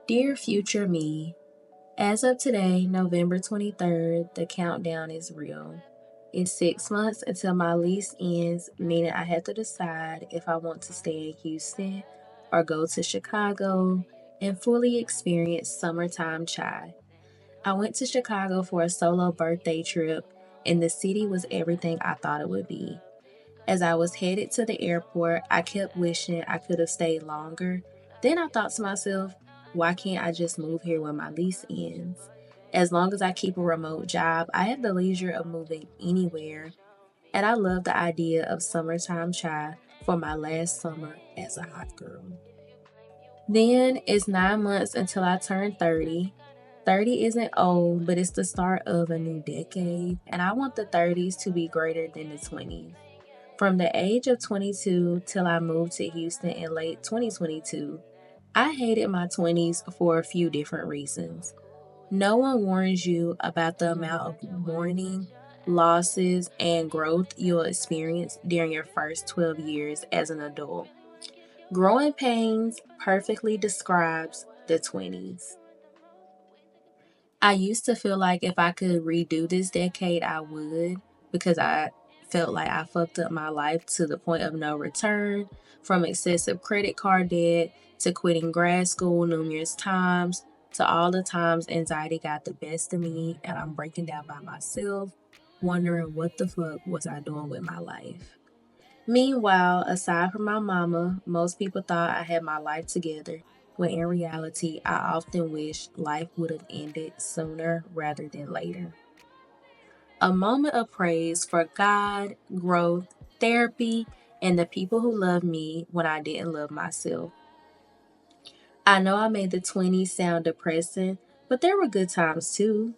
Dear future me, as of today, November 23rd, the countdown is real. It's 6 months until my lease ends, meaning I have to decide if I want to stay in Houston or go to Chicago and fully experience summertime chai. I went to Chicago for a solo birthday trip, and the city was everything I thought it would be. As I was headed to the airport, I kept wishing I could have stayed longer. Then I thought to myself, why can't I just move here when my lease ends? As long as I keep a remote job, I have the leisure of moving anywhere. And I love the idea of summertime chai for my last summer as a hot girl. Then it's 9 months until I turn 30. 30 isn't old, but it's the start of a new decade, and I want the 30s to be greater than the 20s. From the age of 22 till I moved to Houston in late 2022, I hated my 20s for a few different reasons. No one warns you about the amount of mourning, losses, and growth you'll experience during your first 12 years as an adult. Growing pains perfectly describes the 20s. I used to feel like if I could redo this decade, I would, because I felt like I fucked up my life to the point of no return, from excessive credit card debt to quitting grad school numerous times to all the times anxiety got the best of me and I'm breaking down by myself, wondering what the fuck was I doing with my life. Meanwhile, aside from my mama, most people thought I had my life together, when in reality, I often wish life would have ended sooner rather than later. A moment of praise for God, growth, therapy, and the people who loved me when I didn't love myself. I know I made the 20s sound depressing, but there were good times too.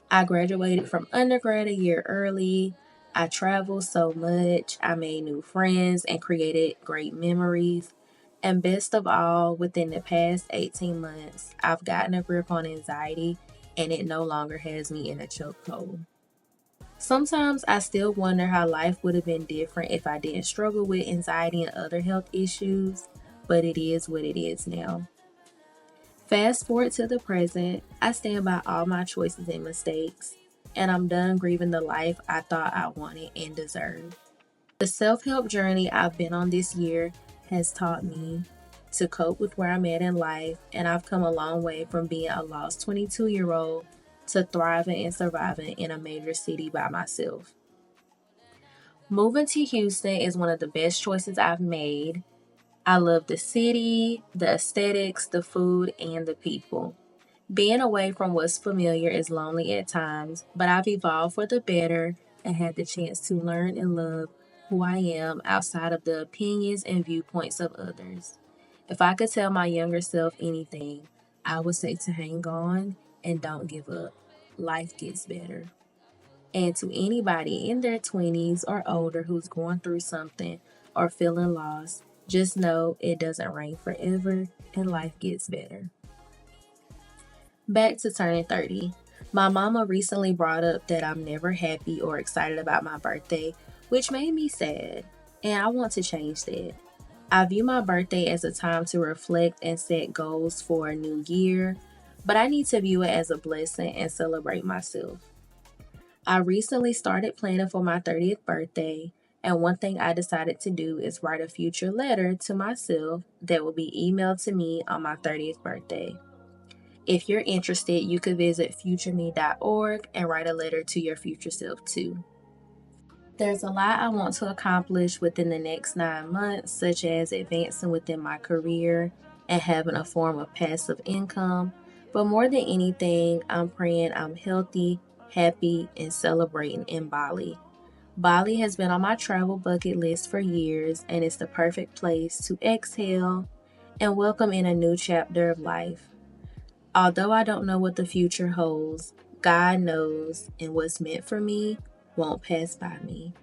I graduated from undergrad a year early. I traveled so much. I made new friends and created great memories. And best of all, within the past 18 months, I've gotten a grip on anxiety and it no longer has me in a chokehold. Sometimes I still wonder how life would have been different if I didn't struggle with anxiety and other health issues, but it is what it is now. Fast forward to the present, I stand by all my choices and mistakes, and I'm done grieving the life I thought I wanted and deserved. The self help journey I've been on this year has taught me to cope with where I'm at in life, and I've come a long way from being a lost 22-year-old to thriving and surviving in a major city by myself. Moving to Houston is one of the best choices I've made. I love the city, the aesthetics, the food, and the people. Being away from what's familiar is lonely at times, but I've evolved for the better and had the chance to learn and love who I am outside of the opinions and viewpoints of others. If I could tell my younger self anything, I would say to hang on and don't give up. Life gets better. And to anybody in their 20s or older who's going through something or feeling lost, just know it doesn't rain forever and life gets better. Back to turning 30. My mama recently brought up that I'm never happy or excited about my birthday, which made me sad, and I want to change that. I view my birthday as a time to reflect and set goals for a new year, but I need to view it as a blessing and celebrate myself. I recently started planning for my 30th birthday, and one thing I decided to do is write a future letter to myself that will be emailed to me on my 30th birthday. If you're interested, you could visit futureme.org and write a letter to your future self too. There's a lot I want to accomplish within the next 9 months, such as advancing within my career and having a form of passive income. But more than anything, I'm praying I'm healthy, happy, and celebrating in Bali. Bali has been on my travel bucket list for years, and it's the perfect place to exhale and welcome in a new chapter of life. Although I don't know what the future holds, God knows, and what's meant for me won't pass by me.